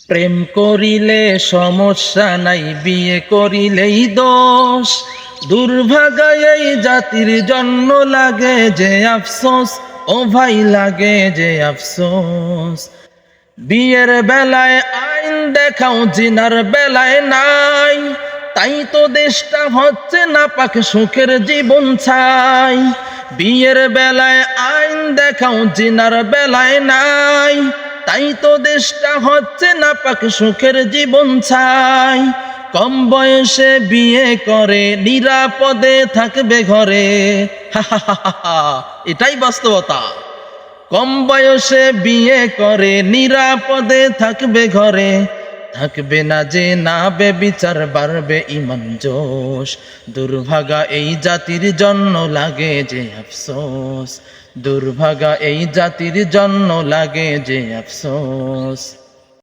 প্রেম করিলে সমস্যা নাই, বিয়ে করিলেই দোষ। দুর্ভাগা এই জাতির জন্য লাগে যে আফসোস, ও ভাই লাগে যে আফসোস। বিয়ের বেলায় আইন দেখাও, জিনার বেলায় নাই। তাই তো দেশটা হচ্ছে নাপাক, সুখের জীবন ছাই। বিয়ের বেলায় আইন দেখাও, জিনার বেলায় নাই। তাই তো দেশটা হচ্ছে নাপাক, সুখের জীবন ছাই। কম বয়সে বিয়ে করে নিরাপদে থাকবে ঘরে, হা হা হা হা, এটাই বাস্তবতা। কম বয়সে বিয়ে করে নিরাপদে থাকবে ঘরে, থাকবে না যে না বেবিচার, বাড়বে ইমান জোশ। দুর্ভাগা এই জাতির জন্য লাগে যে আফসোস, দুর্ভাগা এই জাতির জন্য লাগে যে আফসোস।